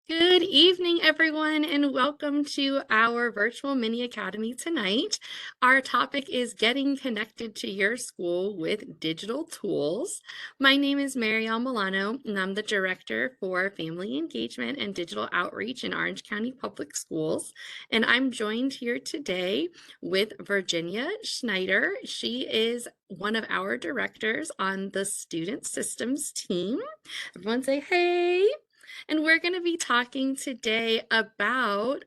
Good evening, everyone, and welcome to our virtual mini academy tonight. Our topic is getting connected to your school with digital tools. My name is Marielle Milano, and I'm the Director for Family Engagement and Digital Outreach in Orange County Public Schools. And I'm joined here today with Virginia Schneider. She is one of our directors on the Student Systems team. Everyone say hey. And we're going to be talking today about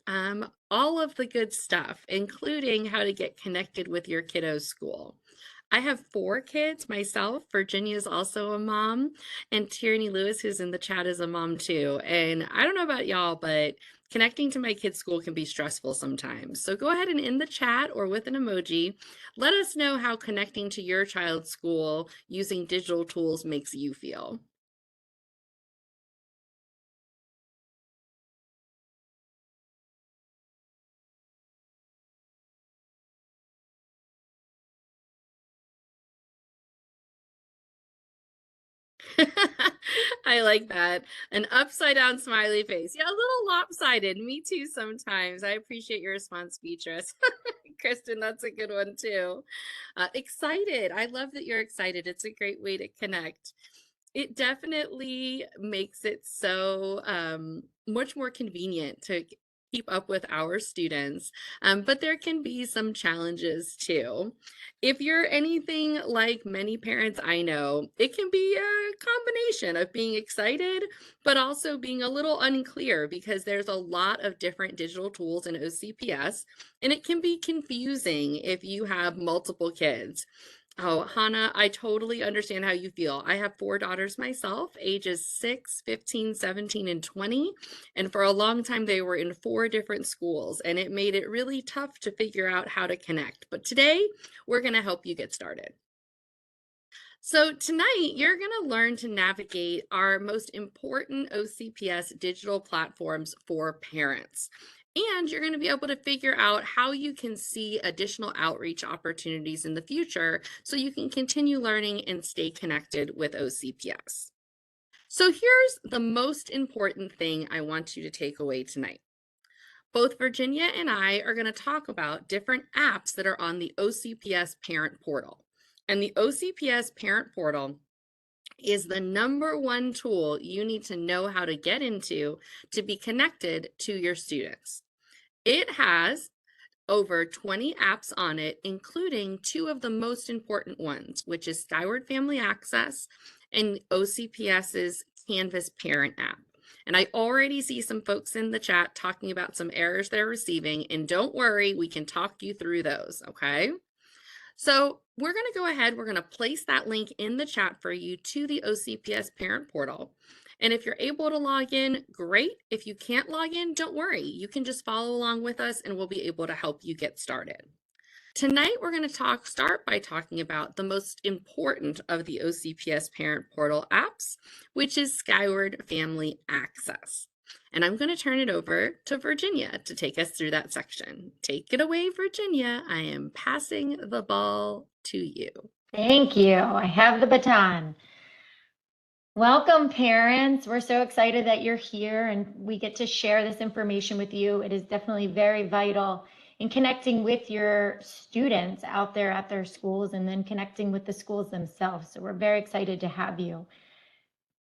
all of the good stuff, including how to get connected with your kiddo's school. I have 4 kids myself. Virginia is also a mom, and Tierney Lewis, who's in the chat, is a mom too. And I don't know about y'all, but connecting to my kids' school can be stressful sometimes. So go ahead and in the chat or with an emoji, let us know how connecting to your child's school using digital tools makes you feel. I like that. An upside down smiley face. Yeah, a little lopsided. Me too sometimes. I appreciate your response, Beatrice. Kristen, that's a good one too. Excited. I love that you're excited. It's a great way to connect. It definitely makes it so much more convenient to keep up with our students, but there can be some challenges too. If you're anything like many parents I know, it can be a combination of being excited, but also being a little unclear because there's a lot of different digital tools in OCPS, and it can be confusing if you have multiple kids. Oh, Hannah, I totally understand how you feel. I have 4 daughters myself, ages 6, 15, 17, and 20. And for a long time, they were in 4 different schools, and it made it really tough to figure out how to connect. But today, we're going to help you get started. So tonight, you're going to learn to navigate our most important OCPS digital platforms for parents. And you're going to be able to figure out how you can see additional outreach opportunities in the future so you can continue learning and stay connected with OCPS. So here's the most important thing I want you to take away tonight. Both Virginia and I are going to talk about different apps that are on the OCPS Parent Portal. And the OCPS Parent Portal is the #1 tool you need to know how to get into to be connected to your students. It has over 20 apps on it, including 2 of the most important ones, which is Skyward Family Access and OCPS's Canvas Parent app. And I already see some folks in the chat talking about some errors they're receiving, and don't worry, we can talk you through those, okay? So we're going to go ahead, we're going to place that link in the chat for you to the OCPS Parent Portal. And if you're able to log in, great. If you can't log in, don't worry. You can just follow along with us and we'll be able to help you get started. Tonight, we're going to start by talking about the most important of the OCPS Parent Portal apps, which is Skyward Family Access. And I'm going to turn it over to Virginia to take us through that section. Take it away, Virginia. I am passing the ball to you. Thank you. I have the baton. Welcome, parents. We're so excited that you're here and we get to share this information with you. It is definitely very vital in connecting with your students out there at their schools and then connecting with the schools themselves. So we're very excited to have you.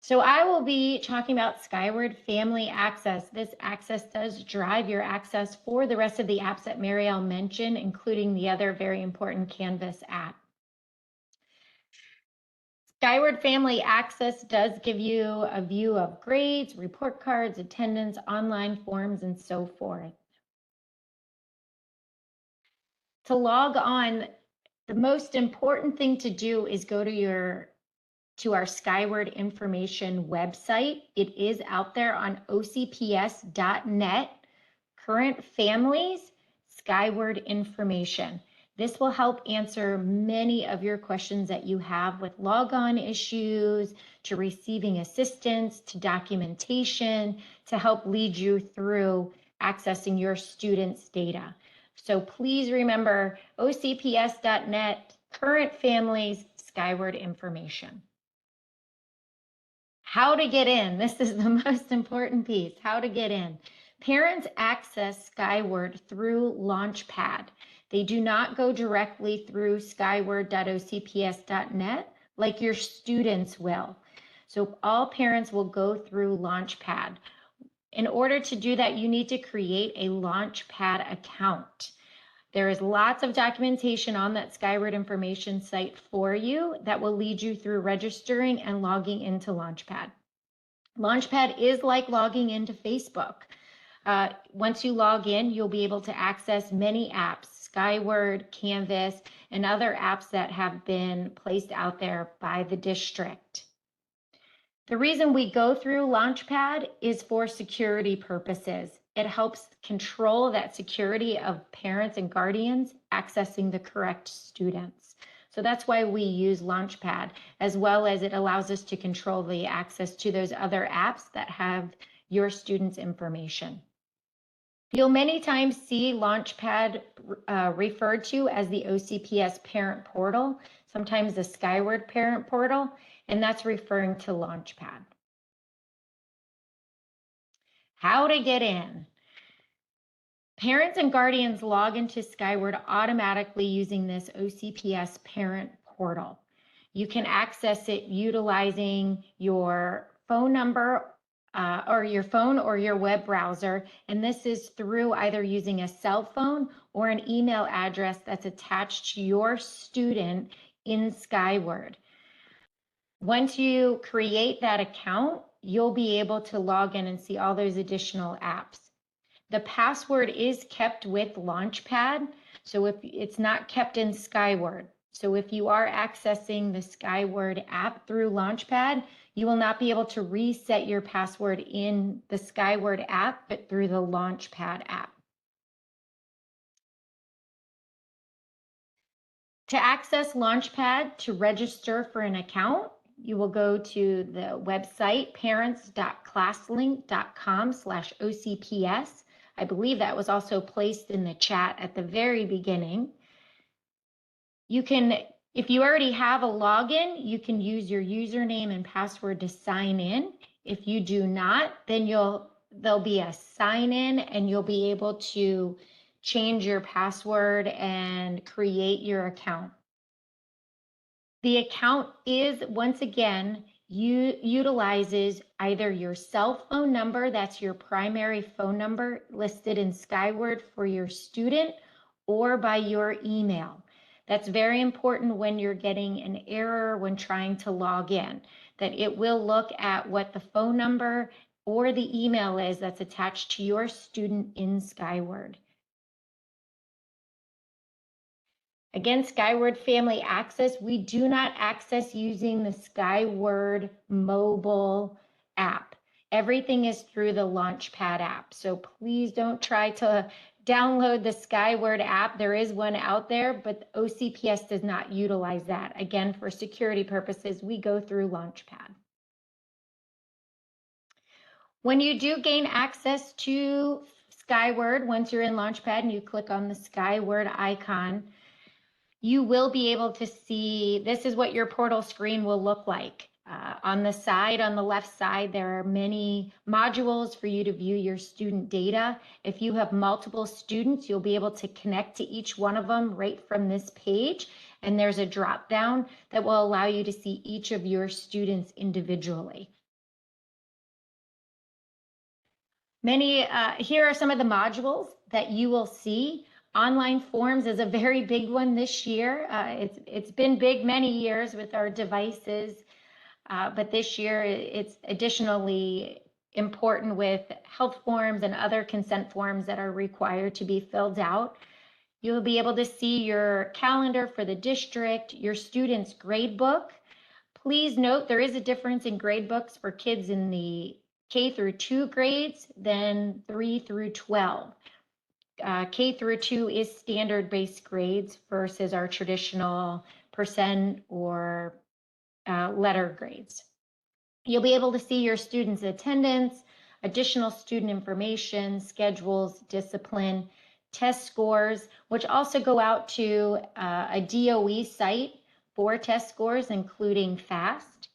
So I will be talking about Skyward Family Access. This access does drive your access for the rest of the apps that Marielle mentioned, including the other very important Canvas app. Skyward Family Access does give you a view of grades, report cards, attendance, online forms, and so forth. To log on, the most important thing to do is go to our Skyward information website. It is out there on ocps.net. Current families, Skyward information. This will help answer many of your questions that you have with logon issues, to receiving assistance, to documentation, to help lead you through accessing your students' data. So please remember ocps.net, current families, Skyward information. How to get in. This is the most important piece. How to get in. Parents access Skyward through Launchpad. They do not go directly through skyward.ocps.net like your students will. So all parents will go through Launchpad. In order to do that, you need to create a Launchpad account. There is lots of documentation on that Skyward information site for you that will lead you through registering and logging into Launchpad. Launchpad is like logging into Facebook. Once you log in, you'll be able to access many apps, Skyward, Canvas, and other apps that have been placed out there by the district. The reason we go through Launchpad is for security purposes. It helps control that security of parents and guardians accessing the correct students. So that's why we use Launchpad, as well as it allows us to control the access to those other apps that have your students' information. You'll many times see Launchpad referred to as the OCPS Parent Portal, sometimes the Skyward Parent Portal, and that's referring to Launchpad. How to get in. Parents and guardians log into Skyward automatically using this OCPS Parent Portal. You can access it utilizing your phone number or your phone or your web browser, and this is through either using a cell phone or an email address that's attached to your student in Skyward. Once you create that account, you'll be able to log in and see all those additional apps. The password is kept with Launchpad, so if it's not kept in Skyward. So if you are accessing the Skyward app through Launchpad, you will not be able to reset your password in the Skyward app, but through the Launchpad app. To access Launchpad to register for an account, you will go to the website parents.classlink.com/OCPS. I believe that was also placed in the chat at the very beginning. You can, if you already have a login, you can use your username and password to sign in. If you do not, then there'll be a sign in and you'll be able to change your password and create your account. The account is, once again, utilizes either your cell phone number, that's your primary phone number listed in Skyward for your student, or by your email. That's very important when you're getting an error when trying to log in, that it will look at what the phone number or the email is that's attached to your student in Skyward. Again, Skyward Family Access, we do not access using the Skyward mobile app. Everything is through the Launchpad app. So please don't try to download the Skyward app. There is one out there, but OCPS does not utilize that. Again, for security purposes, we go through Launchpad. When you do gain access to Skyward, once you're in Launchpad and you click on the Skyward icon, you will be able to see, this is what your portal screen will look like. On the side, on the left side, there are many modules for you to view your student data. If you have multiple students, you'll be able to connect to each one of them right from this page. And there's a drop down that will allow you to see each of your students individually. Here are some of the modules that you will see. Online forms is a very big one this year. It's been big many years with our devices, but this year it's additionally important with health forms and other consent forms that are required to be filled out. You'll be able to see your calendar for the district, your student's grade book. Please note there is a difference in grade books for kids in the K through 2 grades than 3 through 12. K through 2 is standard-based grades versus our traditional percent or letter grades. You'll be able to see your students' attendance, additional student information, schedules, discipline, test scores, which also go out to a DOE site for test scores, including FAST.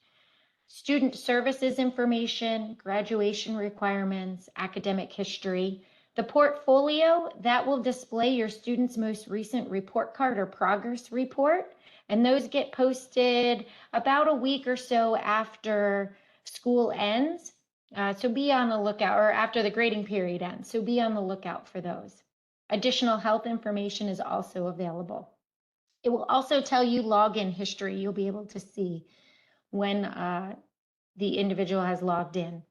student services information, graduation requirements, academic history. The portfolio, that will display your student's most recent report card or progress report, and those get posted about a week or so after school ends. So be on the lookout, or after the grading period ends, so be on the lookout for those. Additional health information is also available. It will also tell you login history. You'll be able to see when the individual has logged in.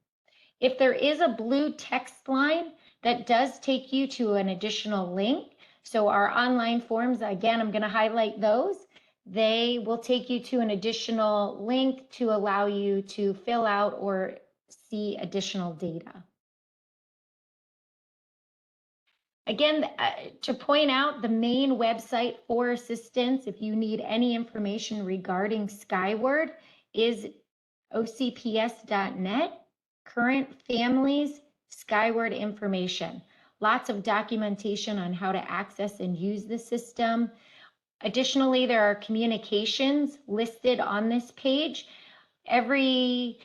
If there is a blue text line, that does take you to an additional link. So our online forms, again, I'm going to highlight those. They will take you to an additional link to allow you to fill out or see additional data. Again, to point out, the main website for assistance, if you need any information regarding Skyward, is ocps.net, current families, Skyward information. Lots of documentation on how to access and use the system. Additionally, there are communications listed on this page. Every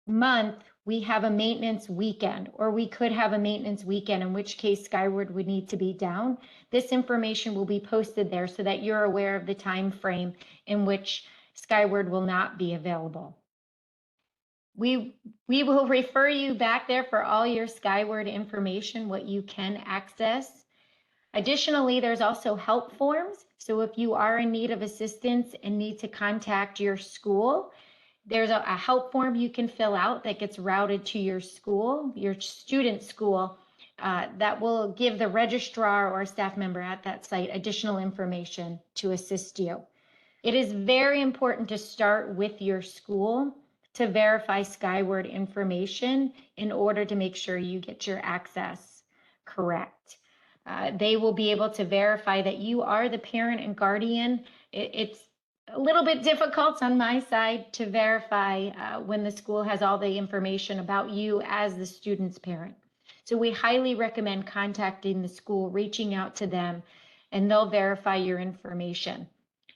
month, we have a maintenance weekend, or we could have a maintenance weekend, in which case Skyward would need to be down. This information will be posted there so that you're aware of the time frame in which Skyward will not be available. We will refer you back there for all your Skyward information, what you can access. Additionally, there's also help forms. So if you are in need of assistance and need to contact your school, there's a help form you can fill out that gets routed to your school, your student school, that will give the registrar or staff member at that site additional information to assist you. It is very important to start with your school to verify Skyward information in order to make sure you get your access correct. They will be able to verify that you are the parent and guardian. It's a little bit difficult on my side to verify when the school has all the information about you as the student's parent. So we highly recommend contacting the school, reaching out to them, and they'll verify your information.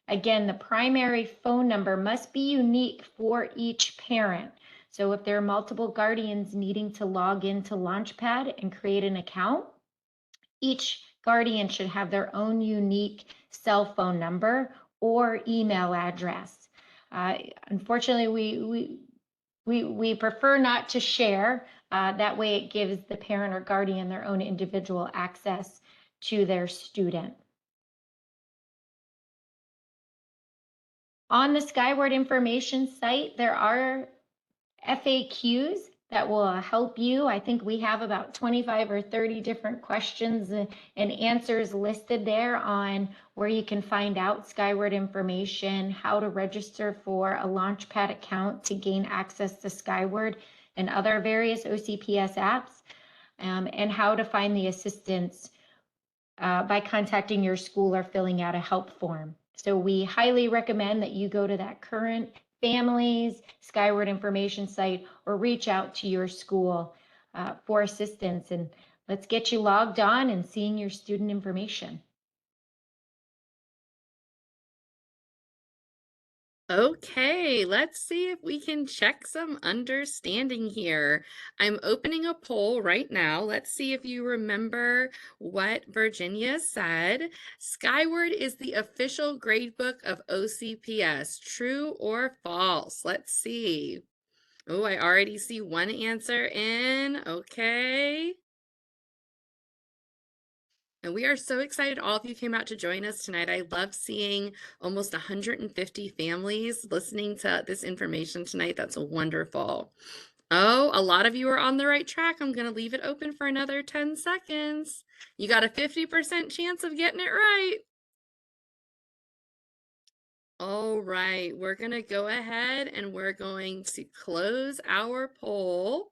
Again, the primary phone number must be unique for each parent. So if there are multiple guardians needing to log into Launchpad and create an account, each guardian should have their own unique cell phone number or email address. Unfortunately, we prefer not to share. That way it gives the parent or guardian their own individual access to their student. On the Skyward information site, there are FAQs that will help you. I think we have about 25 or 30 different questions and answers listed there on where you can find out Skyward information, how to register for a Launchpad account to gain access to Skyward and other various OCPS apps, and how to find the assistance by contacting your school or filling out a help form. So we highly recommend that you go to that current families Skyward information site or reach out to your school for assistance, and let's get you logged on and seeing your student information. Okay, let's see if we can check some understanding here. I'm opening a poll right now. Let's see if you remember what Virginia said. Skyward is the official gradebook of OCPS. True or false? Let's see. Oh, I already see one answer in. Okay. And we are so excited all of you came out to join us tonight. I love seeing almost 150 families listening to this information tonight. That's wonderful. Oh, a lot of you are on the right track. I'm going to leave it open for another 10 seconds. You got a 50% chance of getting it right. All right, we're going to go ahead and we're going to close our poll.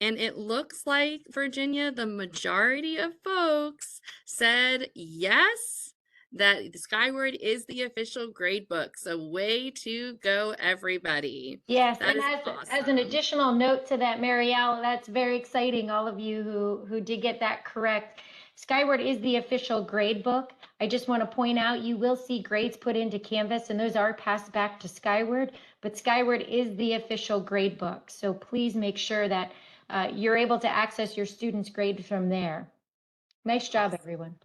And it looks like, Virginia, the majority of folks said yes, that Skyward is the official grade book. So way to go, everybody. Yes, That and is as an awesome. additional note to that, Marielle, that's very exciting, all of you who did get that correct. Skyward is the official grade book. I just want to point out, you will see grades put into Canvas and those are passed back to Skyward, but Skyward is the official grade book. So please make sure that you're able to access your students' grade from there. Nice job, everyone.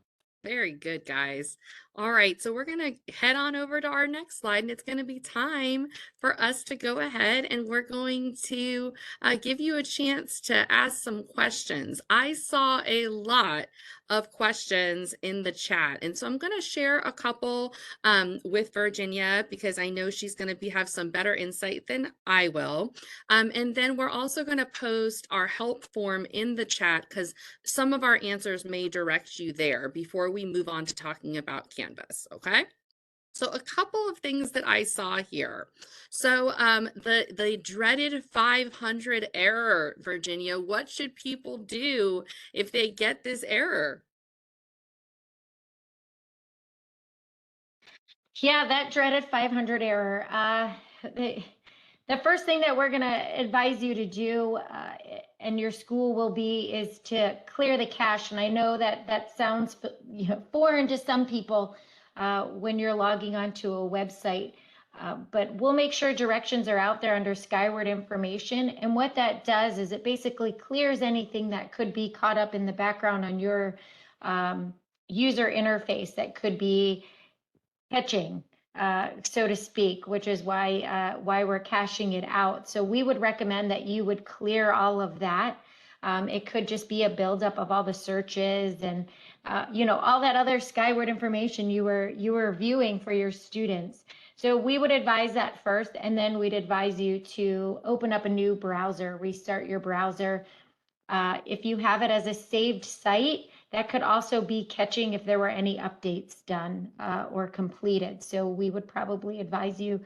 Very good, guys. All right, so we're going to head on over to our next slide, and it's going to be time for us to go ahead and we're going to give you a chance to ask some questions. I saw a lot of questions in the chat, and so I'm going to share a couple with Virginia because I know she's going to have some better insight than I will. And then we're also going to post our help form in the chat because some of our answers may direct you there before we move on to talking about Canvas, okay? So a couple of things that I saw here. So the dreaded 500 error, Virginia, what should people do if they get this error? Yeah, that dreaded 500 error. The first thing that we're going to advise you to do, and your school will be, is to clear the cache. And I know that that sounds foreign to some people when you're logging onto a website. But we'll make sure directions are out there under Skyward information. And what that does is it basically clears anything that could be caught up in the background on your user interface that could be catching, so to speak, which is why we're caching it out. So we would recommend that you would clear all of that. It could just be a buildup of all the searches and all that other Skyward information you were viewing for your students. So we would advise that first, and then we'd advise you to open up a new browser, restart your browser. If you have it as a saved site, that could also be catching if there were any updates done or completed. So we would probably advise you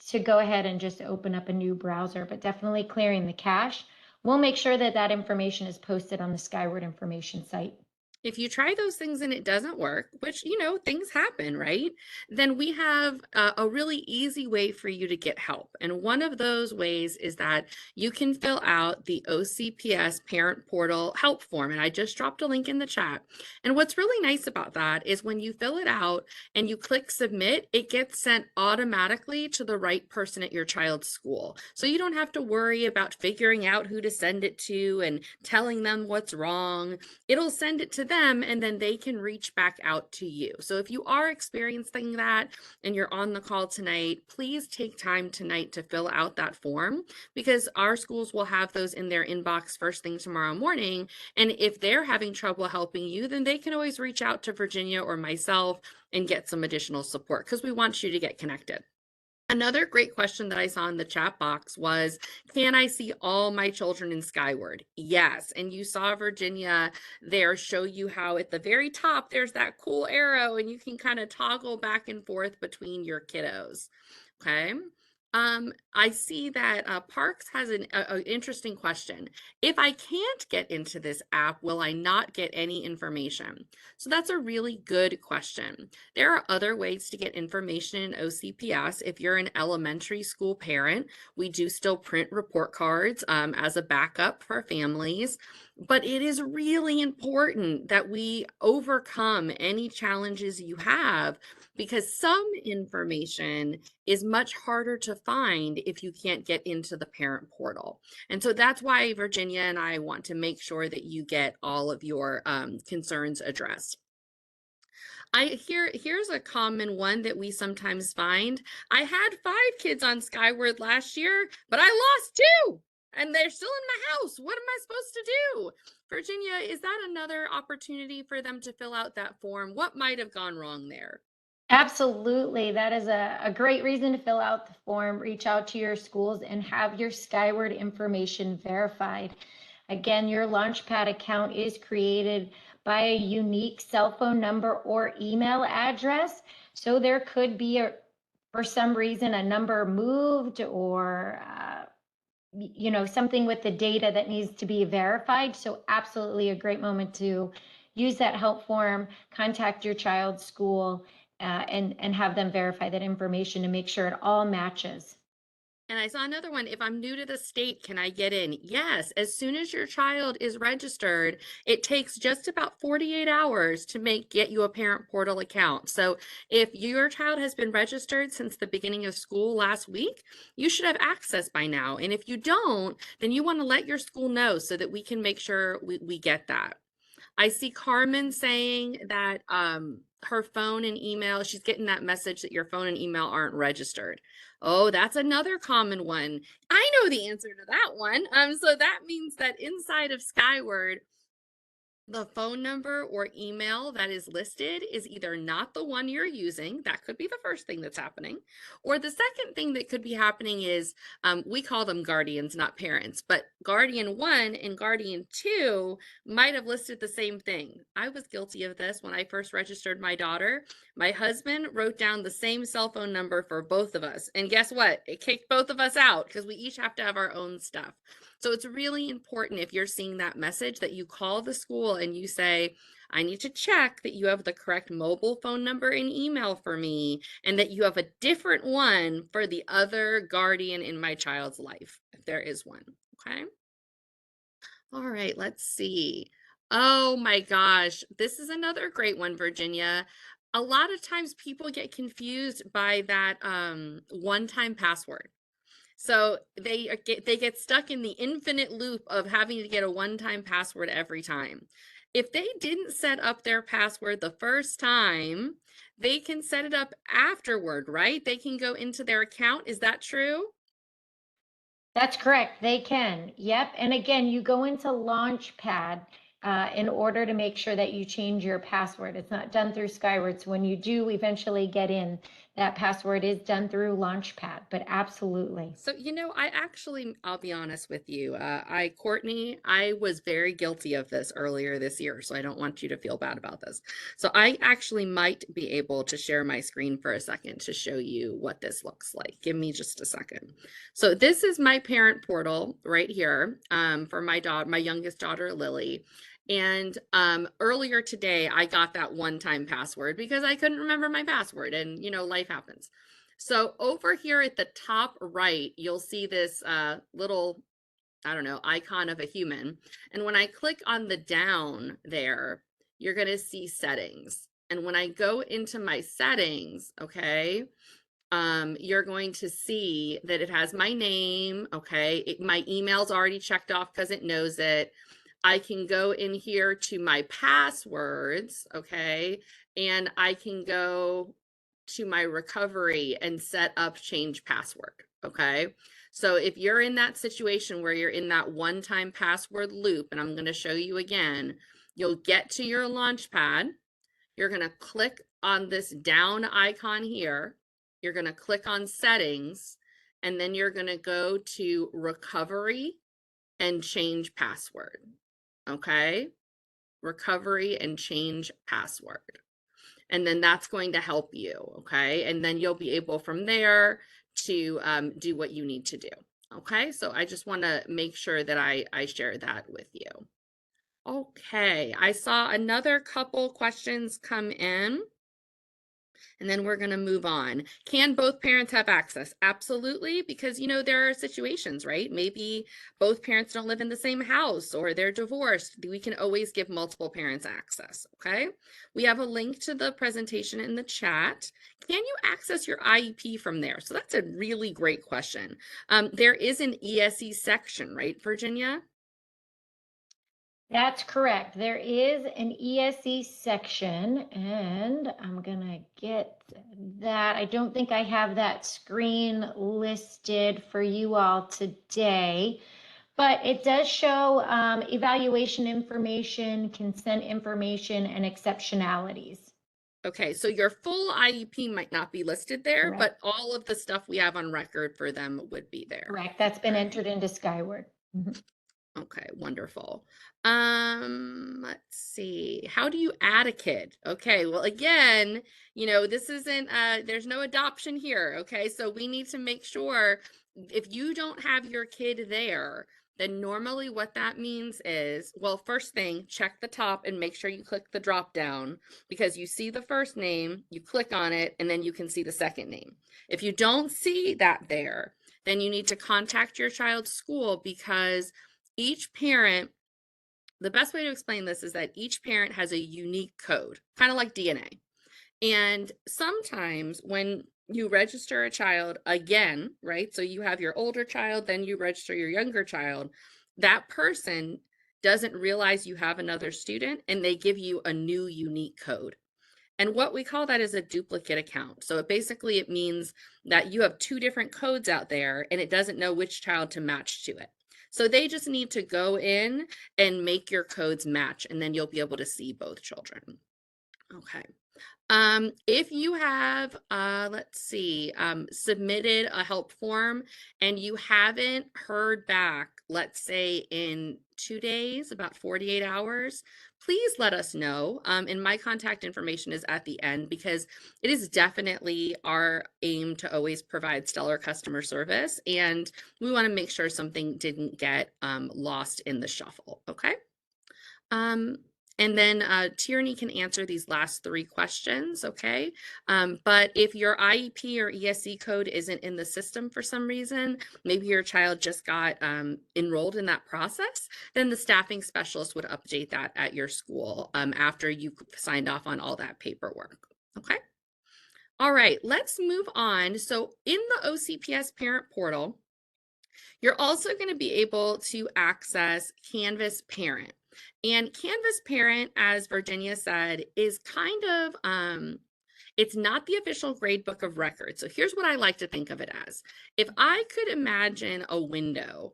to go ahead and just open up a new browser, but definitely clearing the cache. We'll make sure that that information is posted on the Skyward information site. If you try those things and it doesn't work, which, things happen, right? Then we have a really easy way for you to get help. And one of those ways is that you can fill out the OCPS Parent Portal help form. And I just dropped a link in the chat. And what's really nice about that is when you fill it out and you click submit, it gets sent automatically to the right person at your child's school. So you don't have to worry about figuring out who to send it to and telling them what's wrong. It'll send it to them and then they can reach back out to you. So if you are experiencing that and you're on the call tonight, please take time tonight to fill out that form because our schools will have those in their inbox first thing tomorrow morning. And if they're having trouble helping you, then they can always reach out to Virginia or myself and get some additional support because we want you to get connected. Another great question that I saw in the chat box was, can I see all my children in Skyward? Yes. And you saw Virginia there show you how at the very top, there's that cool arrow and you can kind of toggle back and forth between your kiddos. Okay. I see that Parks has an interesting question. If I can't get into this app, will I not get any information? So that's a really good question. There are other ways to get information in OCPS. If you're an elementary school parent, we do still print report cards as a backup for families. But it is really important that we overcome any challenges you have because some information is much harder to find if you can't get into the parent portal. And so that's why Virginia and I want to make sure that you get all of your concerns addressed. Here's a common one that we sometimes find. I had 5 kids on Skyward last year, but I lost 2 and they're still in my house. What am I supposed to do? Virginia, is that another opportunity for them to fill out that form? What might have gone wrong there? Absolutely. That is a great reason to fill out the form, reach out to your schools and have your Skyward information verified. Again, your Launchpad account is created by a unique cell phone number or email address. So there could be, for some reason, a number moved or something with the data that needs to be verified. So absolutely a great moment to use that help form, contact your child's school, and have them verify that information to make sure it all matches. And I saw another one, if I'm new to the state, can I get in? Yes, as soon as your child is registered, it takes just about 48 hours to get you a parent portal account. So if your child has been registered since the beginning of school last week, you should have access by now. And if you don't, then you want to let your school know so that we can make sure we get that. I see Carmen saying that her phone and email, she's getting that message that your phone and email aren't registered. Oh, that's another common one. I know the answer to that one. So that means that inside of Skyward, the phone number or email that is listed is either not the one you're using. That could be the first thing that's happening. Or the second thing that could be happening is we call them guardians, not parents, but Guardian 1 and Guardian 2 might have listed the same thing. I was guilty of this when I first registered my daughter. My husband wrote down the same cell phone number for both of us. And guess what? It kicked both of us out because we each have to have our own stuff. So it's really important if you're seeing that message that you call the school and you say, I need to check that you have the correct mobile phone number and email for me, and that you have a different one for the other guardian in my child's life, if there is one. Okay. All right, let's see. Oh my gosh, this is another great one, Virginia. A lot of times people get confused by that one-time password. So they get stuck in the infinite loop of having to get a one-time password every time. If they didn't set up their password the first time, they can set it up afterward, right? They can go into their account. Is that true? That's correct. They can. Yep. And again, you go into Launchpad in order to make sure that you change your password. It's not done through Skyward. So when you do eventually get in, that password is done through Launchpad, but absolutely. So, I'll be honest with you. Courtney, I was very guilty of this earlier this year, so I don't want you to feel bad about this. So, I actually might be able to share my screen for a second to show you what this looks like. Give me just a second. So, this is my parent portal right here for my youngest daughter, Lily. And earlier today, I got that one-time password because I couldn't remember my password, and life happens. So over here at the top right, you'll see this little, I don't know, icon of a human. And when I click on the down there, you're going to see settings. And when I go into my settings, okay, you're going to see that it has my name. Okay. My email's already checked off because it knows it. I can go in here to my passwords. Okay. And I can go to my recovery and set up change password. Okay. So if you're in that situation where you're in that one-time password loop, and I'm going to show you again, you'll get to your Launchpad. You're going to click on this down icon here. You're going to click on settings, and then you're going to go to recovery and change password. Okay. Recovery and change password. And then that's going to help you. Okay. And then you'll be able from there to do what you need to do. Okay. So I just want to make sure that I share that with you. Okay. I saw another couple questions come in. And then we're going to move on. Can both parents have access? Absolutely, because there are situations, right? Maybe both parents don't live in the same house or they're divorced. We can always give multiple parents access, okay? We have a link to the presentation in the chat. Can you access your IEP from there? So that's a really great question. There is an ESE section, right, Virginia? That's correct. There is an ESE section, and I'm going to get that. I don't think I have that screen listed for you all today, but it does show evaluation information, consent information, and exceptionalities. Okay, so your full IEP might not be listed there, Correct. but all of the stuff we have on record for them would be there. Correct. That's been Okay. entered into Skyward. Mhm. Okay, wonderful. Let's see. How do you add a kid? Okay, well, again, this isn't there's no adoption here, okay? So we need to make sure if you don't have your kid there, then normally what that means is, well, first thing, check the top and make sure you click the drop down because you see the first name, you click on it, and then you can see the second name. If you don't see that there, then you need to contact your child's school because each parent, the best way to explain this is that each parent has a unique code, kind of like DNA. And sometimes when you register a child again, right? So you have your older child, then you register your younger child, that person doesn't realize you have another student and they give you a new unique code. And what we call that is a duplicate account. So it means that you have two different codes out there and it doesn't know which child to match to it. So they just need to go in and make your codes match, and then you'll be able to see both children. Okay. If you have, let's see, submitted a help form and you haven't heard back, let's say in 2 days, about 48 hours, please let us know. And my contact information is at the end because it is definitely our aim to always provide stellar customer service. And we want to make sure something didn't get lost in the shuffle. Okay. Um, and then Tierney can answer these last three questions, okay? But if your IEP or ESC code isn't in the system for some reason, maybe your child just got enrolled in that process, then the staffing specialist would update that at your school after you signed off on all that paperwork, okay? All right, let's move on. So in the OCPS Parent Portal, you're also going to be able to access Canvas Parent. And Canvas Parent, as Virginia said, is kind of it's not the official grade book of record. So here's what I like to think of it as. If I could imagine a window,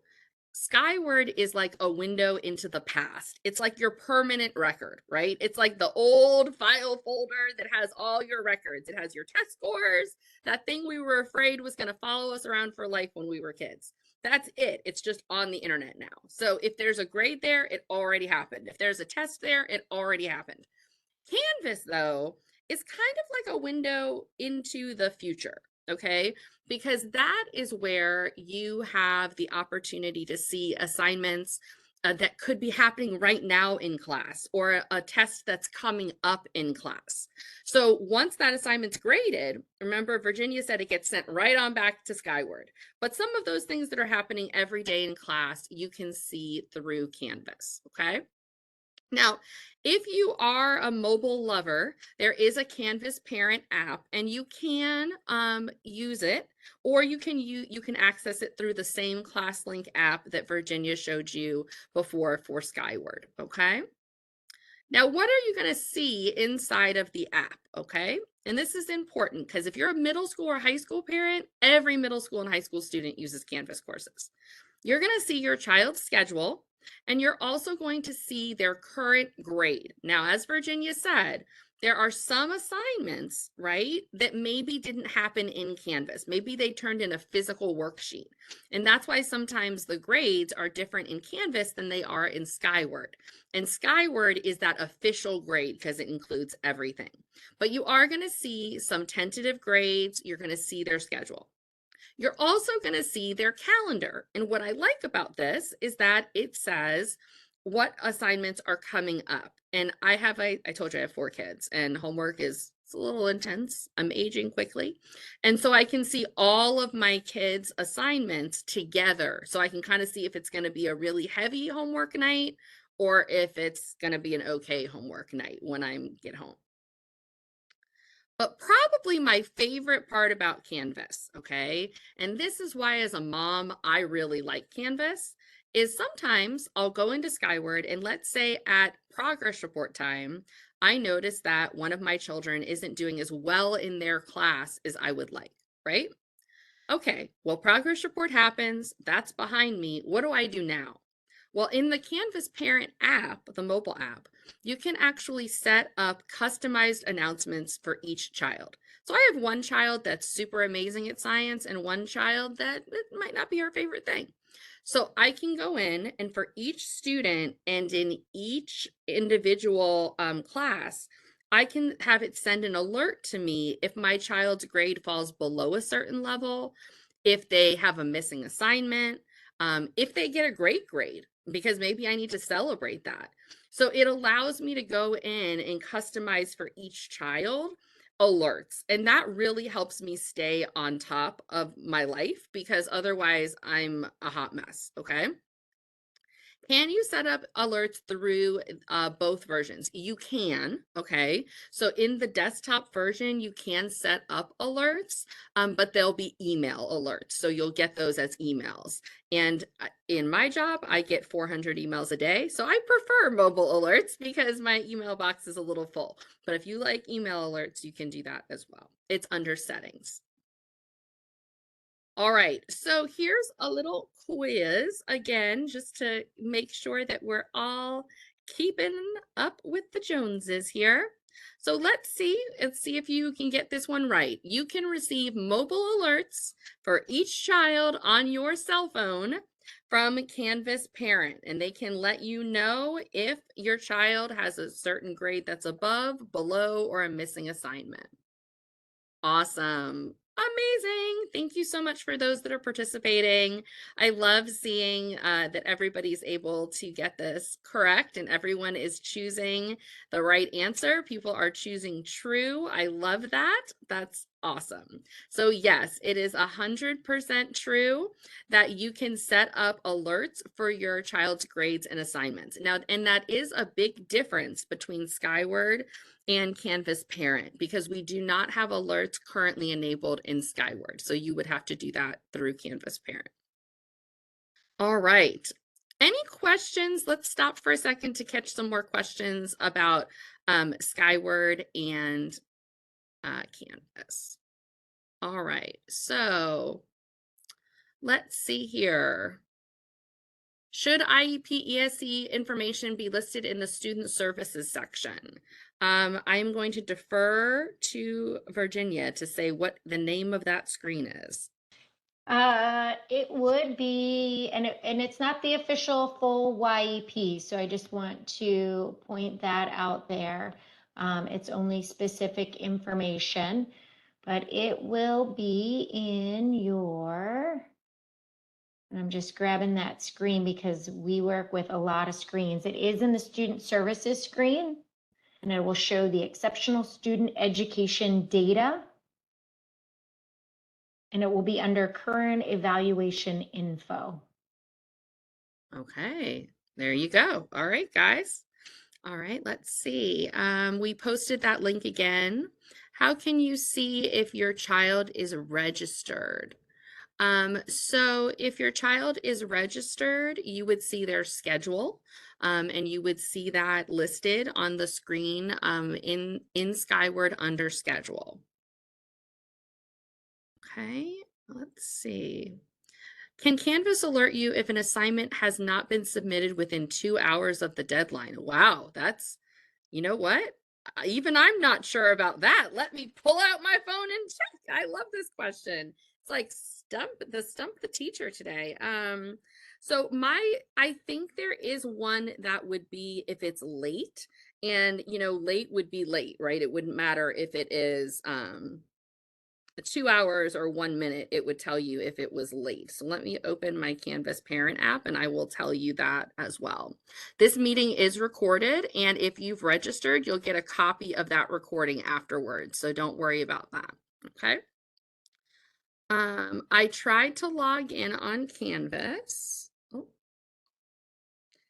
Skyward is like a window into the past. It's like your permanent record, right? It's like the old file folder that has all your records. It has your test scores, that thing we were afraid was going to follow us around for life when we were kids. That's it. It's just on the internet now. So if there's a grade there, it already happened. If there's a test there, it already happened. Canvas, though, is kind of like a window into the future, okay? Because that is where you have the opportunity to see assignments that could be happening right now in class or a test that's coming up in class. So once that assignment's graded, remember Virginia said it gets sent right on back to Skyward. But some of those things that are happening every day in class, you can see through Canvas, okay? Now, if you are a mobile lover, there is a Canvas Parent app, and you can use it, or you can access it through the same ClassLink app that Virginia showed you before for Skyward. Okay. Now, what are you going to see inside of the app? Okay. And this is important because if you're a middle school or high school parent, every middle school and high school student uses Canvas courses. You're going to see your child's schedule, and you're also going to see their current grade. Now, as Virginia said, there are some assignments, right, that maybe didn't happen in Canvas. Maybe they turned in a physical worksheet. And that's why sometimes the grades are different in Canvas than they are in Skyward. And Skyward is that official grade because it includes everything. But you are going to see some tentative grades. You're going to see their schedule. You're also going to see their calendar. And what I like about this is that it says what assignments are coming up. And I told you I have 4 kids, and homework is it's a little intense. I'm aging quickly. And so I can see all of my kids' assignments together. So I can kind of see if it's going to be a really heavy homework night or if it's going to be an okay homework night when I get home. But probably my favorite part about Canvas, okay, and this is why as a mom, I really like Canvas, is sometimes I'll go into Skyward and let's say at progress report time, I notice that one of my children isn't doing as well in their class as I would like, right? Okay, well, progress report happens. That's behind me. What do I do now? Well, in the Canvas Parent app, the mobile app, you can actually set up customized announcements for each child. So I have one child that's super amazing at science and one child that it might not be her favorite thing. So I can go in and for each student and in each individual class, I can have it send an alert to me if my child's grade falls below a certain level, if they have a missing assignment, if they get a great grade, because maybe I need to celebrate that. So it allows me to go in and customize for each child alerts, and that really helps me stay on top of my life because otherwise I'm a hot mess, okay? Can you set up alerts through both versions? You can, okay? So in the desktop version, you can set up alerts, but they'll be email alerts. So you'll get those as emails. And in my job, I get 400 emails a day. So I prefer mobile alerts because my email box is a little full. But if you like email alerts, you can do that as well. It's under settings. All right, so here's a little quiz again, just to make sure that we're all keeping up with the Joneses here. So let's see if you can get this one right. You can receive mobile alerts for each child on your cell phone from Canvas Parent, and they can let you know if your child has a certain grade that's above, below, or a missing assignment. Awesome. Amazing. Thank you so much for those that are participating. I love seeing that everybody's able to get this correct and everyone is choosing the right answer. People are choosing true. I love that. That's awesome. So yes, it is 100% true that you can set up alerts for your child's grades and assignments. Now, and that is a big difference between Skyward and Canvas Parent because we do not have alerts currently enabled in Skyward. So you would have to do that through Canvas Parent. All right. Any questions? Let's stop for a second to catch some more questions about Skyward and Canvas. All right. So let's see here. Should IEP ESE information be listed in the student services section? I'm going to defer to Virginia to say what the name of that screen is. It would be, and it's not the official full YEP, so I just want to point that out there. It's only specific information, but it will be in your, and I'm just grabbing that screen because we work with a lot of screens. It is in the student services screen, and it will show the exceptional student education data, and it will be under current evaluation info. Okay, there you go. All right, guys. All right, let's see. We posted that link again. How can you see if your child is registered? So if your child is registered, you would see their schedule, and you would see that listed on the screen in Skyward under schedule. Okay, let's see. Can Canvas alert you if an assignment has not been submitted within 2 hours of the deadline? Wow, that's, you know what? Even I'm not sure about that. Let me pull out my phone and check. I love this question. It's like stump the teacher today. So I think there is one that would be if it's late, and late would be late, right? It wouldn't matter if it is 2 hours or 1 minute, it would tell you if it was late. So let me open my Canvas Parent app and I will tell you that as well. This meeting is recorded, and if you've registered, you'll get a copy of that recording afterwards. So don't worry about that. Okay. I tried to log in on Canvas. Oh,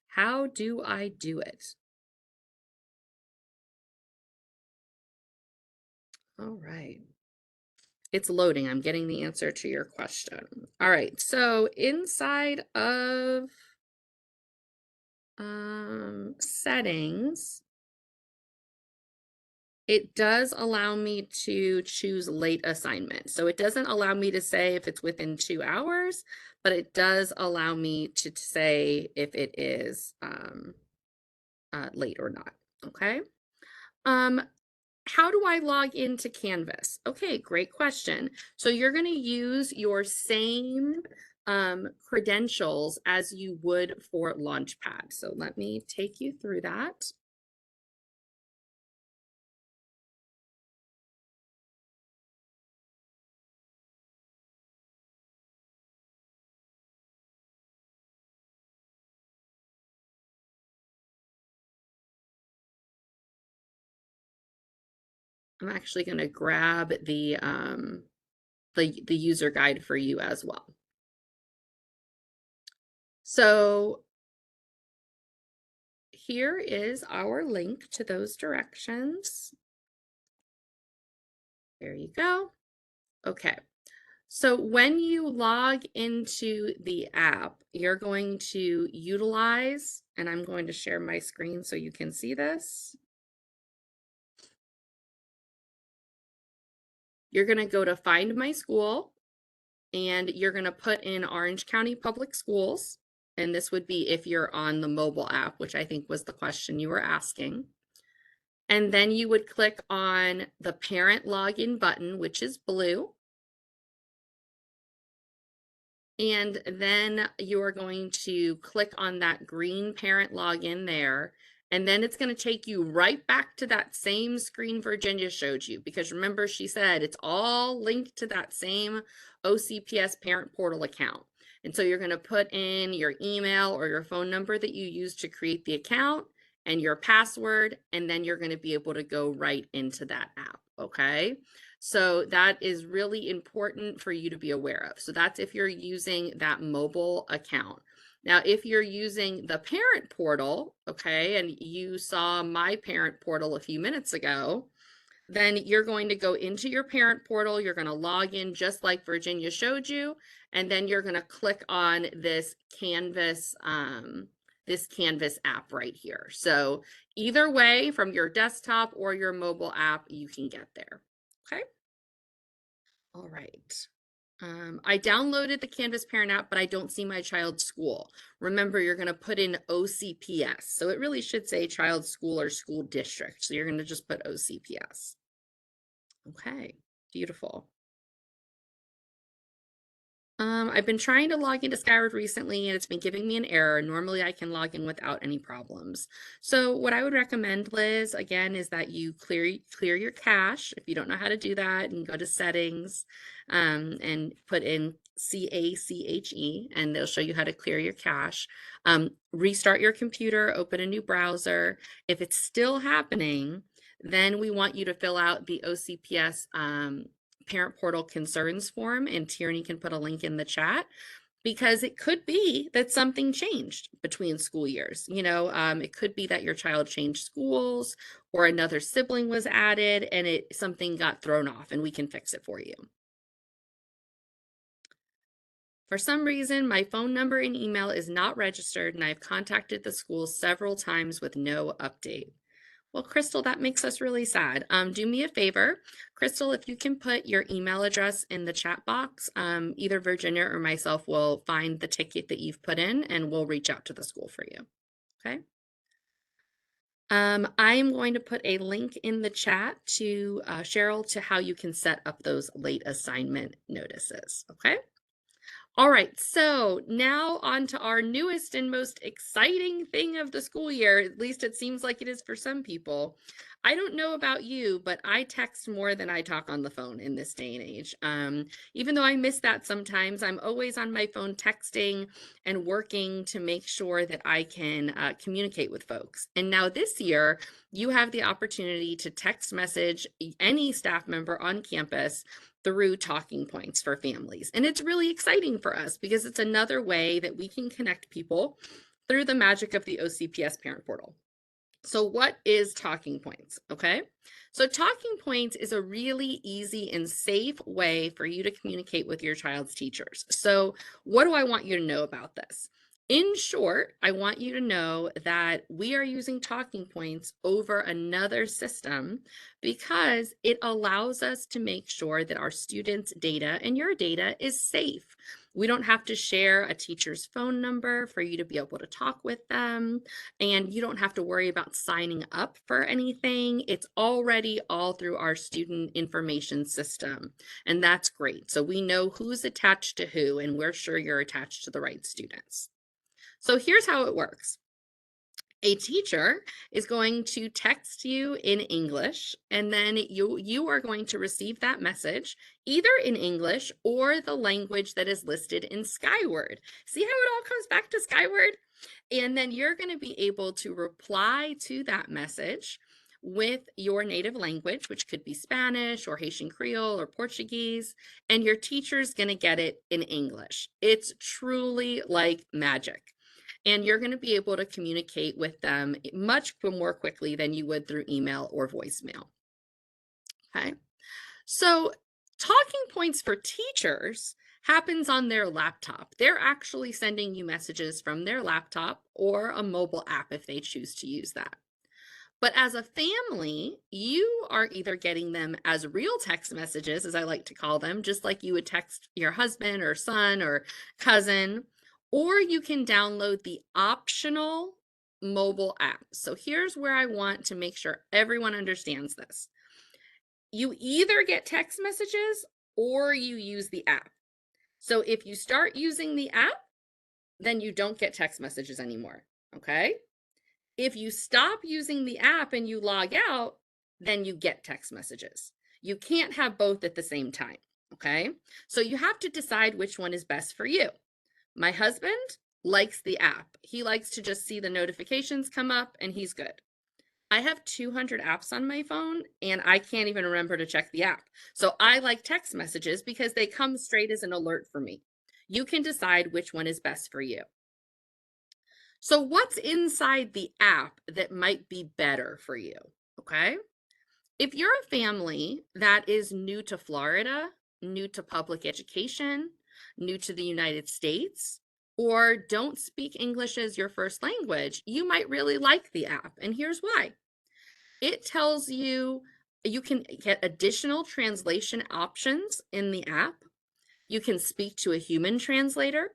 how do I do it? All right. It's loading. I'm getting the answer to your question. All right. So inside of settings, it does allow me to choose late assignment. So it doesn't allow me to say if it's within 2 hours, but it does allow me to say if it is late or not. Okay. Um, how do I log into Canvas? Okay, great question. So you're going to use your same credentials as you would for Launchpad. So let me take you through that. I'm actually going to grab the user guide for you as well. So here is our link to those directions. There you go. Okay. So when you log into the app, you're going to utilize, and I'm going to share my screen so you can see this. You're going to go to Find My School, and you're going to put in Orange County Public Schools. And this would be if you're on the mobile app, which I think was the question you were asking. And then you would click on the parent login button, which is blue. And then you are going to click on that green parent login there. And then it's going to take you right back to that same screen Virginia showed you, because remember, she said it's all linked to that same OCPS Parent Portal account. And so you're going to put in your email or your phone number that you used to create the account and your password, and then you're going to be able to go right into that app. Okay. So that is really important for you to be aware of. So that's if you're using that mobile account. Now, if you're using the parent portal, okay, and you saw my parent portal a few minutes ago, then you're going to go into your parent portal. You're going to log in just like Virginia showed you, and then you're going to click on this Canvas app right here. So either way, from your desktop or your mobile app, you can get there. Okay. All right. I downloaded the Canvas Parent app, but I don't see my child's school. Remember, you're going to put in OCPS. So it really should say child school or school district. So you're going to just put OCPS. Okay, beautiful. I've been trying to log into Skyward recently and it's been giving me an error. Normally I can log in without any problems. So what I would recommend, Liz, again, is that you clear your cache. If you don't know how to do that, and go to settings and put in CACHE, and they'll show you how to clear your cache. Restart your computer, open a new browser. If it's still happening, then we want you to fill out the OCPS Parent Portal concerns form, and Tierney can put a link in the chat, because it could be that something changed between school years. It could be that your child changed schools or another sibling was added and something got thrown off, and we can fix it for you. For some reason, my phone number and email is not registered, and I've contacted the school several times with no update. Well, Crystal, that makes us really sad. Do me a favor, Crystal, if you can put your email address in the chat box, either Virginia or myself will find the ticket that you've put in and we'll reach out to the school for you. Okay. I am going to put a link in the chat to Cheryl to how you can set up those late assignment notices. Okay. All right, so now on to our newest and most exciting thing of the school year. At least it seems like it is for some people. I don't know about you, but I text more than I talk on the phone in this day and age. Even though I miss that sometimes, I'm always on my phone texting and working to make sure that I can communicate with folks. And now this year, you have the opportunity to text message any staff member on campus through talking points for families. And it's really exciting for us because it's another way that we can connect people through the magic of the OCPS Parent Portal. So what is talking points? Okay. So talking points is a really easy and safe way for you to communicate with your child's teachers. So what do I want you to know about this? In short, I want you to know that we are using talking points over another system because it allows us to make sure that our students' data and your data is safe. We don't have to share a teacher's phone number for you to be able to talk with them, and you don't have to worry about signing up for anything. It's already all through our student information system, and that's great. So we know who's attached to who, and we're sure you're attached to the right students. So here's how it works. A teacher is going to text you in English, and then you are going to receive that message either in English or the language that is listed in Skyward. See how it all comes back to Skyward? And then you're going to be able to reply to that message with your native language, which could be Spanish or Haitian Creole or Portuguese, and your teacher's going to get it in English. It's truly like magic. And you're going to be able to communicate with them much more quickly than you would through email or voicemail. Okay. So, talking points for teachers happens on their laptop. They're actually sending you messages from their laptop or a mobile app if they choose to use that. But as a family, you are either getting them as real text messages, as I like to call them, just like you would text your husband or son or cousin, or you can download the optional mobile app. So here's where I want to make sure everyone understands this. You either get text messages or you use the app. So if you start using the app, then you don't get text messages anymore. Okay. If you stop using the app and you log out, then you get text messages. You can't have both at the same time. Okay. So you have to decide which one is best for you. My husband likes the app. He likes to just see the notifications come up and he's good. I have 200 apps on my phone and I can't even remember to check the app. So I like text messages because they come straight as an alert for me. You can decide which one is best for you. So, what's inside the app that might be better for you? Okay. If you're a family that is new to Florida, new to public education, new to the United States, or don't speak English as your first language, you might really like the app. And here's why. It tells you you can get additional translation options in the app. You can speak to a human translator.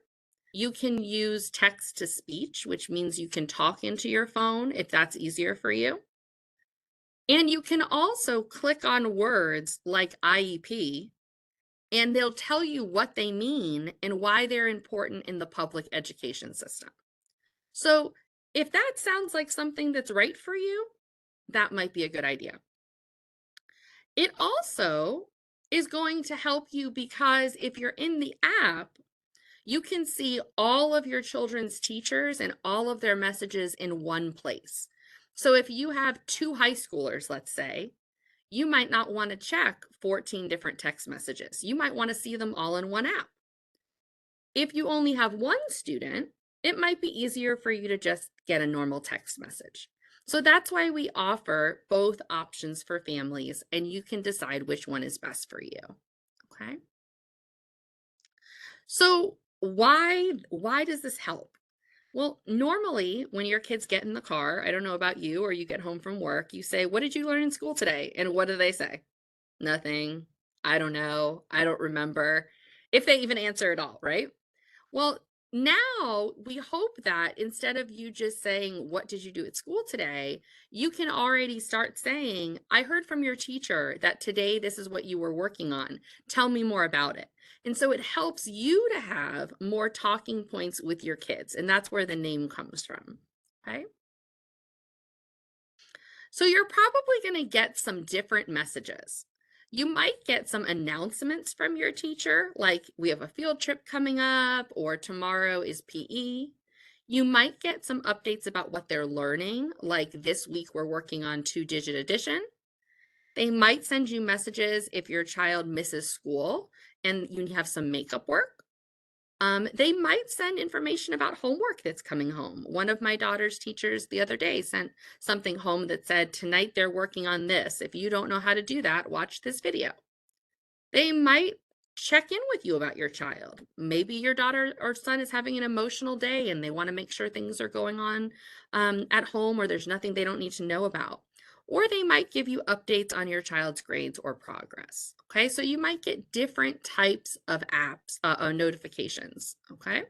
You can use text to speech, which means you can talk into your phone if that's easier for you. And you can also click on words like IEP, and they'll tell you what they mean and why they're important in the public education system. So, if that sounds like something that's right for you, that might be a good idea. It also is going to help you because if you're in the app, you can see all of your children's teachers and all of their messages in one place. So if you have two high schoolers, let's say, you might not want to check 14 different text messages. You might want to see them all in one app. If you only have one student, it might be easier for you to just get a normal text message. So that's why we offer both options for families, and you can decide which one is best for you. Okay. So why does this help? Well, normally when your kids get in the car, I don't know about you, or you get home from work, you say, "What did you learn in school today?" And what do they say? Nothing. I don't know. I don't remember. If they even answer at all, right? Well, now we hope that instead of you just saying, "What did you do at school today?" you can already start saying, "I heard from your teacher that today this is what you were working on. Tell me more about it." And so it helps you to have more talking points with your kids. And that's where the name comes from. Okay. So you're probably going to get some different messages. You might get some announcements from your teacher, like we have a field trip coming up or tomorrow is PE. You might get some updates about what they're learning, like this week we're working on two-digit addition. They might send you messages if your child misses school and you have some makeup work. They might send information about homework that's coming home. One of my daughter's teachers the other day sent something home that said, "Tonight they're working on this. If you don't know how to do that, watch this video." They might check in with you about your child. Maybe your daughter or son is having an emotional day and they want to make sure things are going on at home or there's nothing they don't need to know about. Or they might give you updates on your child's grades or progress. Okay, so you might get different types of apps, notifications. Okay.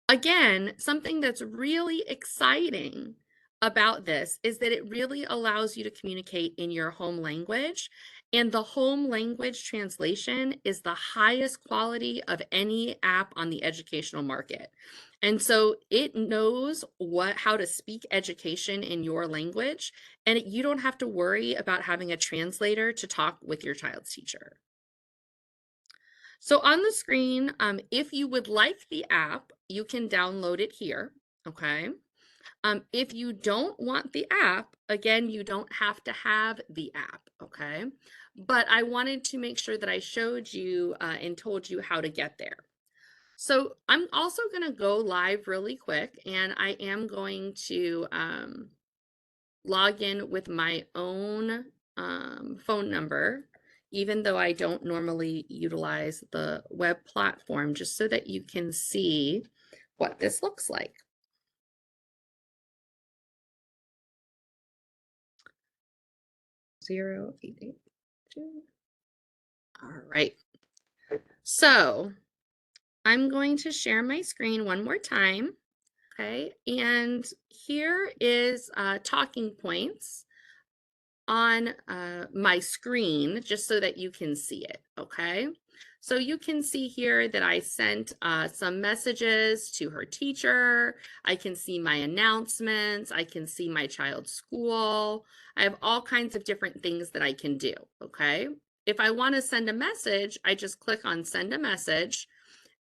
Again, something that's really exciting about this is that it really allows you to communicate in your home language. And the home language translation is the highest quality of any app on the educational market. And so it knows how to speak education in your language, and you don't have to worry about having a translator to talk with your child's teacher. So on the screen, if you would like the app, you can download it here. Okay. If you don't want the app, again, you don't have to have the app, okay? But I wanted to make sure that I showed you and told you how to get there. So I'm also going to go live really quick, and I am going to log in with my own phone number, even though I don't normally utilize the web platform, just so that you can see what this looks like. 0882. All right. So I'm going to share my screen one more time. Okay. And here is talking points on my screen just so that you can see it, okay? So you can see here that I sent some messages to her teacher. I can see my announcements. I can see my child's school. I have all kinds of different things that I can do, okay? If I want to send a message, I just click on send a message,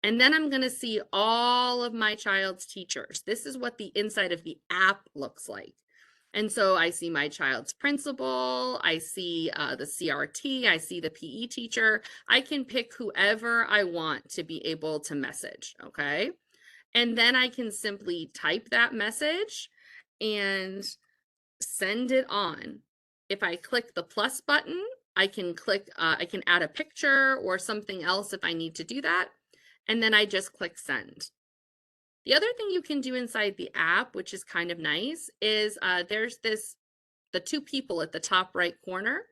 and then I'm going to see all of my child's teachers. This is what the inside of the app looks like. And so I see my child's principal, I see the CRT, I see the PE teacher. I can pick whoever I want to be able to message, okay? And then I can simply type that message and send it on. If I click the plus button, I can I can add a picture or something else if I need to do that. And then I just click send. The other thing you can do inside the app, which is kind of nice, is there's the two people at the top right corner.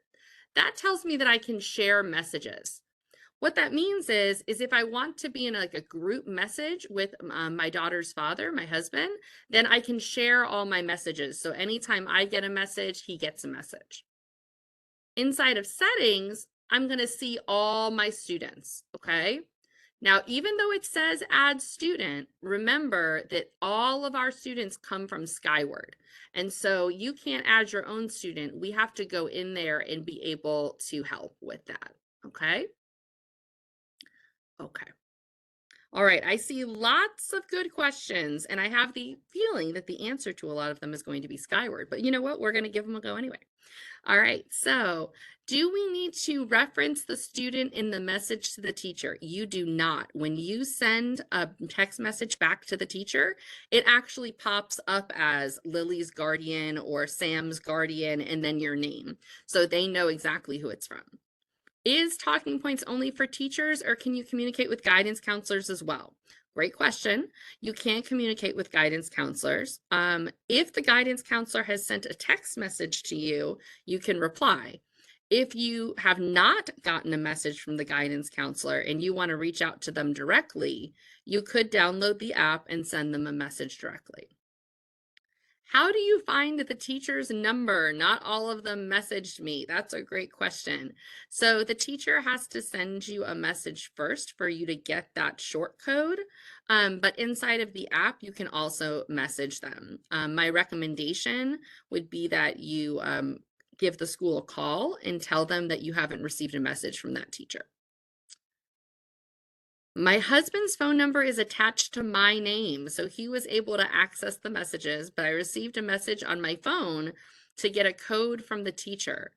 That tells me that I can share messages. What that means is if I want to be in like a group message with my daughter's father, my husband, then I can share all my messages. So anytime I get a message, he gets a message. Inside of settings, I'm going to see all my students, okay? Now, even though it says add student, remember that all of our students come from Skyward. And so you can't add your own student. We have to go in there and be able to help with that. Okay. Okay. All right. I see lots of good questions, and I have the feeling that the answer to a lot of them is going to be Skyward. But you know what? We're going to give them a go anyway. All right, so do we need to reference the student in the message to the teacher? You do not. When you send a text message back to the teacher, it actually pops up as Lily's guardian or Sam's guardian and then your name. So they know exactly who it's from. Is talking points only for teachers, or can you communicate with guidance counselors as well? Great question. You can communicate with guidance counselors. If the guidance counselor has sent a text message to you, you can reply. If you have not gotten a message from the guidance counselor and you want to reach out to them directly, you could download the app and send them a message directly. How do you find the teacher's number? Not all of them messaged me. That's a great question. So the teacher has to send you a message first for you to get that short code. But inside of the app, you can also message them. My recommendation would be that you give the school a call and tell them that you haven't received a message from that teacher. My husband's phone number is attached to my name, so he was able to access the messages, but I received a message on my phone to get a code from the teacher.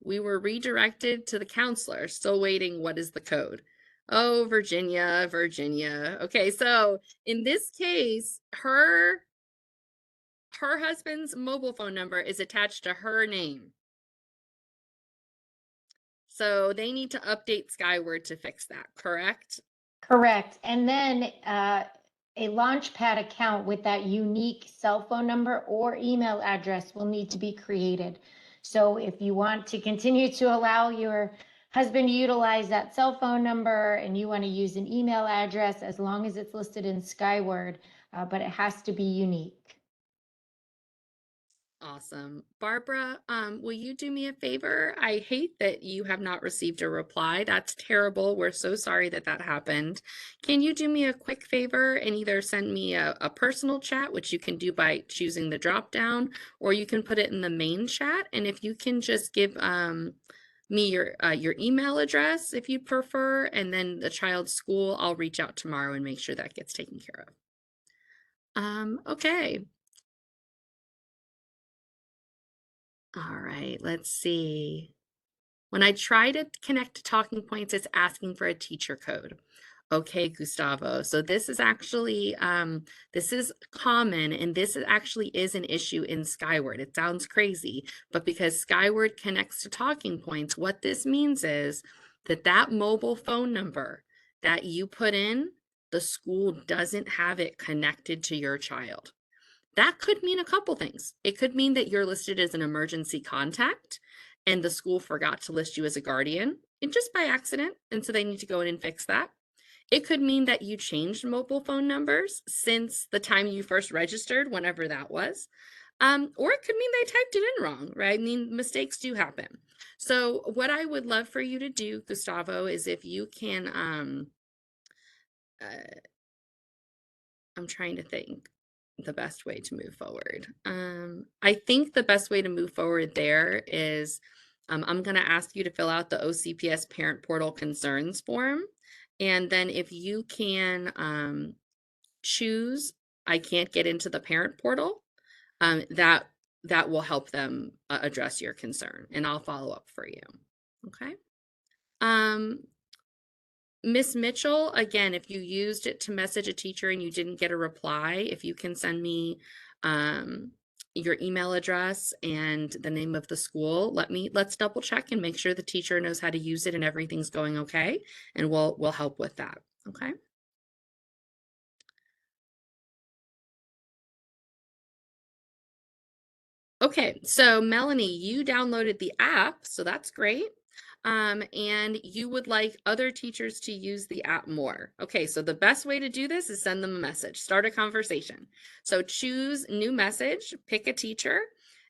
We were redirected to the counselor, still waiting. What is the code? Oh, Virginia, Virginia. Okay, so in this case, her husband's mobile phone number is attached to her name. So they need to update Skyward to fix that, correct? Correct. And then a Launchpad account with that unique cell phone number or email address will need to be created. So if you want to continue to allow your husband to utilize that cell phone number and you want to use an email address, as long as it's listed in Skyward, but it has to be unique. Awesome. Barbara, will you do me a favor? I hate that you have not received a reply. That's terrible. We're so sorry that that happened. Can you do me a quick favor and either send me a personal chat, which you can do by choosing the drop down, or you can put it in the main chat. And if you can just give me your email address if you prefer, and then the child's school, I'll reach out tomorrow and make sure that gets taken care of. Okay. All right, let's see. When I try to connect to talking points, it's asking for a teacher code. Okay, Gustavo. So this is actually this is common, and actually is an issue in Skyward. It sounds crazy, but because Skyward connects to talking points, what this means is that that mobile phone number that you put in, the school doesn't have it connected to your child. That could mean a couple things. It could mean that you're listed as an emergency contact and the school forgot to list you as a guardian, and just by accident, and so they need to go in and fix that. It could mean that you changed mobile phone numbers since the time you first registered, whenever that was. Or it could mean they typed it in wrong, right? I mean, mistakes do happen. So, what I would love for you to do, Gustavo, is if you can, uh, I'm trying to think the best way to move forward. I think the best way to move forward there is I'm going to ask you to fill out the OCPS Parent Portal Concerns form. And then if you can choose, I can't get into the parent portal, that will help them address your concern, and I'll follow up for you. Okay. Um, Miss Mitchell, again, if you used it to message a teacher and you didn't get a reply, if you can send me um, your email address and the name of the school, let's double check and make sure the teacher knows how to use it and everything's going okay, and we'll help with that. Okay. Okay, so Melanie, you downloaded the app, so that's great. And you would like other teachers to use the app more. Okay, so the best way to do this is send them a message, start a conversation. So choose new message, pick a teacher,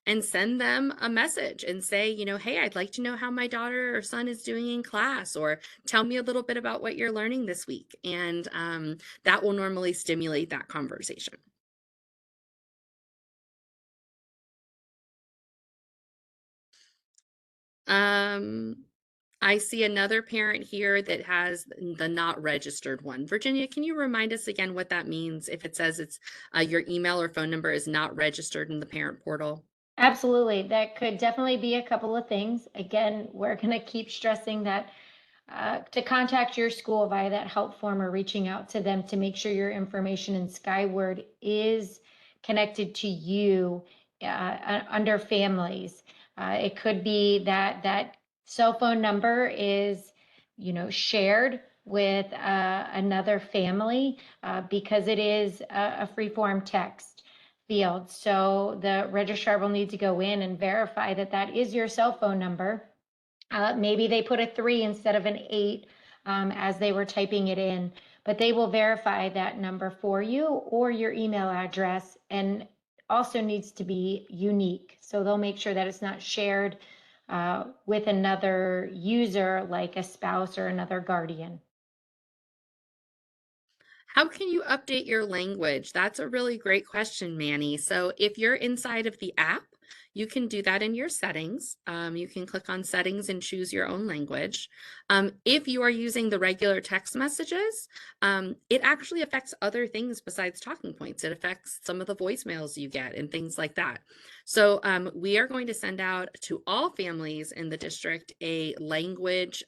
and send them a message and say, hey, I'd like to know how my daughter or son is doing in class, or tell me a little bit about what you're learning this week. And that will normally stimulate that conversation. Um, I see another parent here that has the not registered one. Virginia, can you remind us again what that means if it says it's your email or phone number is not registered in the parent portal? Absolutely. That could definitely be a couple of things. Again, we're going to keep stressing that to contact your school via that help form or reaching out to them to make sure your information in Skyward is connected to you under families. It could be that that cell phone number is, shared with another family because it is a free form text field. So the registrar will need to go in and verify that that is your cell phone number. Maybe they put a 3 instead of an 8 as they were typing it in, but they will verify that number for you or your email address, and also needs to be unique. So they'll make sure that it's not shared with another user like a spouse or another guardian. How can you update your language? That's a really great question, Manny. So if you're inside of the app, you can do that in your settings. You can click on settings and choose your own language. If you are using the regular text messages, it actually affects other things besides talking points. It affects some of the voicemails you get and things like that. So we are going to send out to all families in the district a language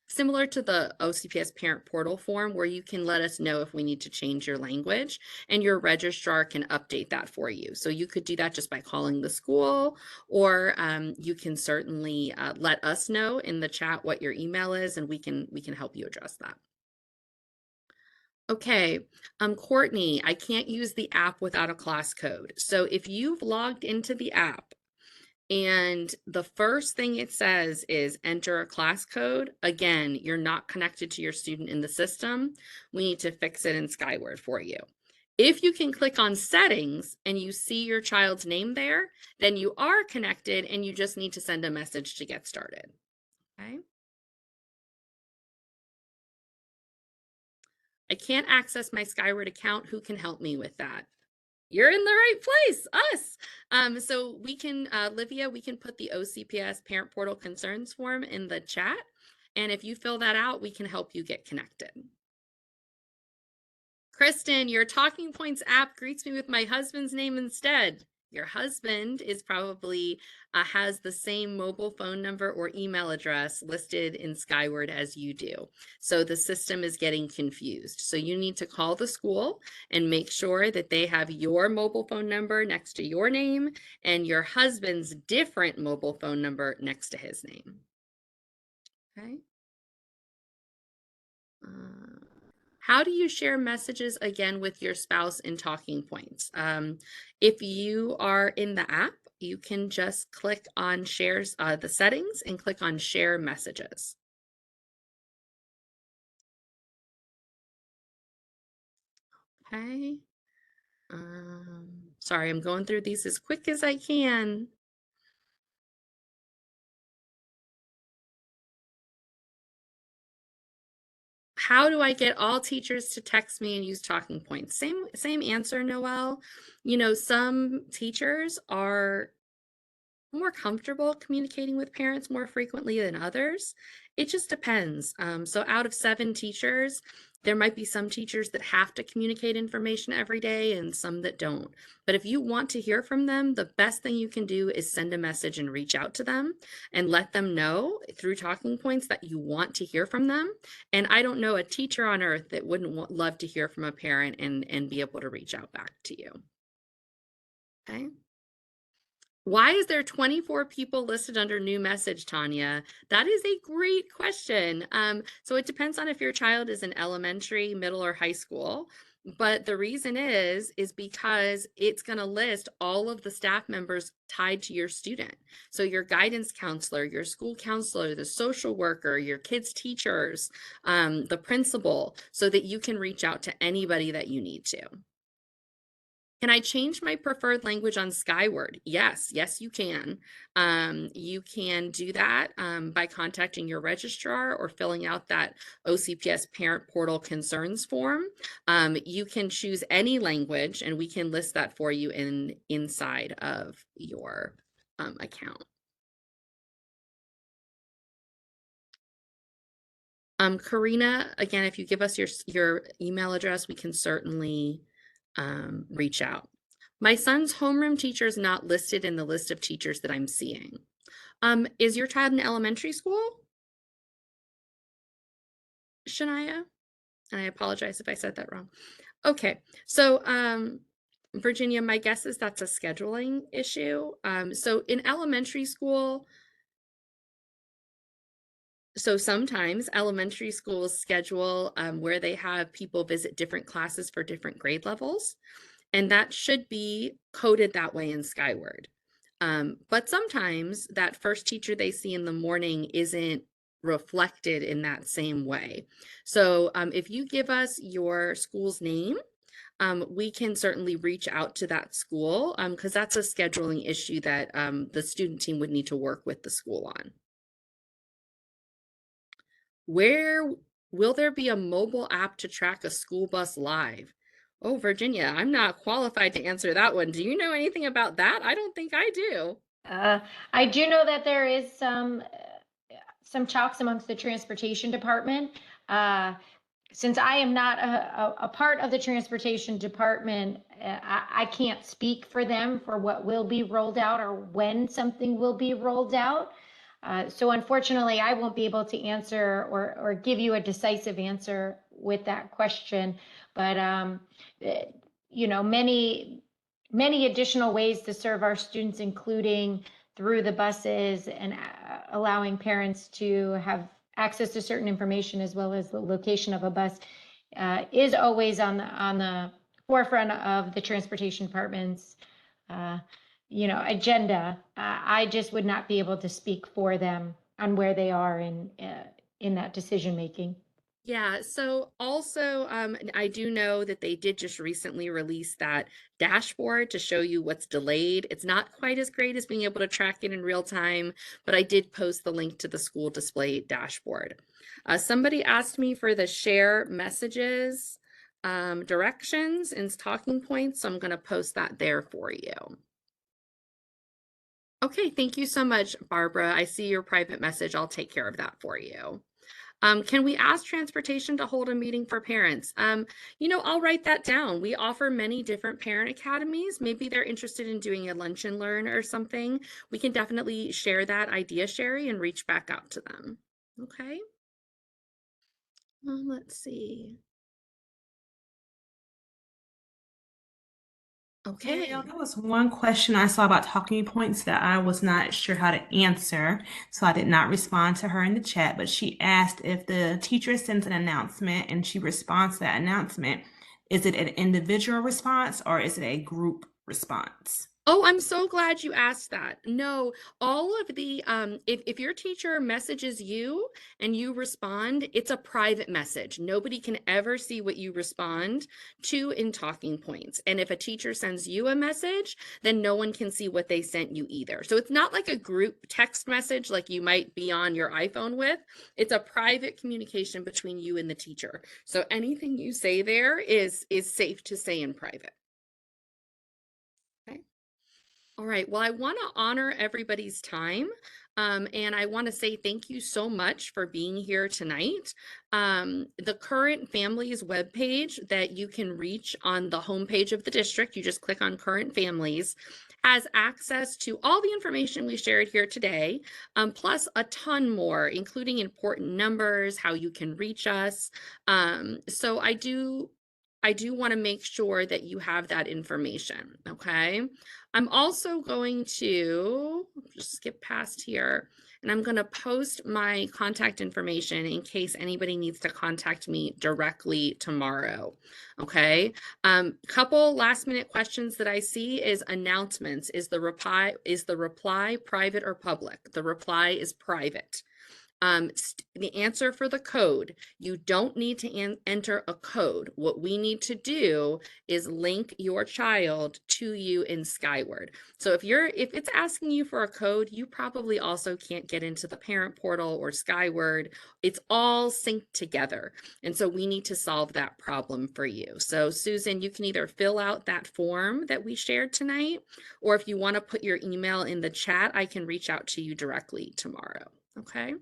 similar to the OCPS Parent Portal form, where you can let us know if we need to change your language, and your registrar can update that for you. So you could do that just by calling the school, or you can certainly let us know in the chat what your email is, and we can help you address that. Okay, Courtney, I can't use the app without a class code. So if you've logged into the app and the first thing it says is enter a class code, again, you're not connected to your student in the system. We need to fix it in Skyward for you. If you can click on settings and you see your child's name there, then you are connected and you just need to send a message to get started. Okay. I can't access my Skyward account. Who can help me with that? You're in the right place, us. So we can, Livia, we can put the OCPS Parent Portal Concerns form in the chat. And if you fill that out, we can help you get connected. Kristen, your Talking Points app greets me with my husband's name instead. Your husband is probably has the same mobile phone number or email address listed in Skyward as you do. So the system is getting confused. So you need to call the school and make sure that they have your mobile phone number next to your name and your husband's different mobile phone number next to his name. Okay. Uh, how do you share messages again with your spouse in talking points? If you are in the app, you can just click on shares, the settings, and click on share messages. Okay. Sorry, I'm going through these as quick as I can. How do I get all teachers to text me and use talking points? Same answer, Noelle. You know, some teachers are more comfortable communicating with parents more frequently than others. It just depends. So out of 7 teachers, there might be some teachers that have to communicate information every day and some that don't. But if you want to hear from them, the best thing you can do is send a message and reach out to them and let them know through talking points that you want to hear from them. And I don't know a teacher on earth that wouldn't love to hear from a parent and be able to reach out back to you. Okay. Why is there 24 people listed under new message, Tanya? That is a great question. So it depends on if your child is in elementary, middle, or high school. But the reason is because it's going to list all of the staff members tied to your student. So your guidance counselor, your school counselor, the social worker, your kids' teachers, the principal, so that you can reach out to anybody that you need to. Can I change my preferred language on Skyward? Yes, yes, you can. You can do that by contacting your registrar or filling out that OCPS Parent Portal concerns form. You can choose any language, and we can list that for you inside of your account. Karina, again, if you give us your email address, we can certainly reach out. My son's homeroom teacher is not listed in the list of teachers that I'm seeing. Is your child in elementary school, Shania? And I apologize if I said that wrong. Okay, so Virginia, my guess is that's a scheduling issue. So in elementary school, so sometimes elementary schools schedule where they have people visit different classes for different grade levels. And that should be coded that way in Skyward. But sometimes that first teacher they see in the morning isn't reflected in that same way. So if you give us your school's name, we can certainly reach out to that school because that's a scheduling issue that the student team would need to work with the school on. Where will there be a mobile app to track a school bus live? Oh, Virginia, I'm not qualified to answer that one. Do you know anything about that? I don't think I do. Uh, I do know that there is some talks amongst the transportation department. Since I am not a part of the transportation department, I can't speak for them for what will be rolled out or when something will be rolled out. So unfortunately, I won't be able to answer or give you a decisive answer with that question. But you know, many additional ways to serve our students, including through the buses and allowing parents to have access to certain information as well as the location of a bus, is always on the forefront of the transportation department's agenda. I just would not be able to speak for them on where they are in that decision making. Yeah, so also I do know that they did just recently release that dashboard to show you what's delayed. It's not quite as great as being able to track it in real time, but I did post the link to the school display dashboard. Somebody asked me for the share messages directions and talking points, so I'm going to post that there for you. Okay, thank you so much, Barbara. I see your private message. I'll take care of that for you. Can we ask transportation to hold a meeting for parents? I'll write that down. We offer many different parent academies. Maybe they're interested in doing a lunch and learn or something. We can definitely share that idea, Sherry, and reach back out to them. Okay. Let's see. Danielle, Okay. there was one question I saw about talking points that I was not sure how to answer, so I did not respond to her in the chat, but she asked if the teacher sends an announcement and she responds to that announcement, is it an individual response or is it a group response? Oh, I'm so glad you asked that. No, all of the if your teacher messages you and you respond, it's a private message. Nobody can ever see what you respond to in talking points. And if a teacher sends you a message, then no one can see what they sent you either. So it's not like a group text message like you might be on your iPhone with. It's a private communication between you and the teacher. So anything you say there is safe to say in private. Okay. All right. Well, I want to honor everybody's time. And I want to say thank you so much for being here tonight. The Current Families webpage that you can reach on the homepage of the district, you just click on Current Families, has access to all the information we shared here today, plus a ton more, including important numbers, how you can reach us. So I do want to make sure that you have that information. Okay. I'm also going to just skip past here and I'm going to post my contact information in case anybody needs to contact me directly tomorrow. Okay. Couple last minute questions that I see is announcements. Is the reply private or public? The reply is private. The answer for the code, you don't need to enter a code. What we need to do is link your child to you in Skyward. So if it's asking you for a code, you probably also can't get into the parent portal or Skyward. It's all synced together. And so we need to solve that problem for you. So Susan, you can either fill out that form that we shared tonight, or if you want to put your email in the chat, I can reach out to you directly tomorrow. Okay.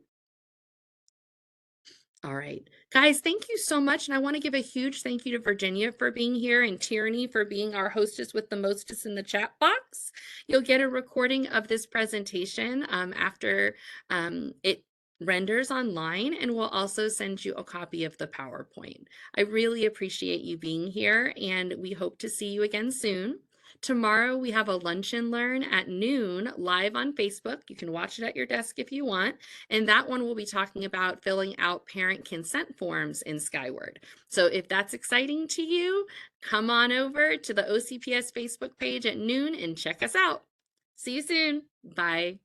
All right. Guys, thank you so much. And I want to give a huge thank you to Virginia for being here and Tierney for being our hostess with the mostest in the chat box. You'll get a recording of this presentation after it renders online, and we'll also send you a copy of the PowerPoint. I really appreciate you being here, and we hope to see you again soon. Tomorrow we have a lunch and learn at noon live on Facebook. You can watch it at your desk if you want. And that one will be talking about filling out parent consent forms in Skyward. So if that's exciting to you, come on over to the OCPS Facebook page at noon and check us out. See you soon. Bye.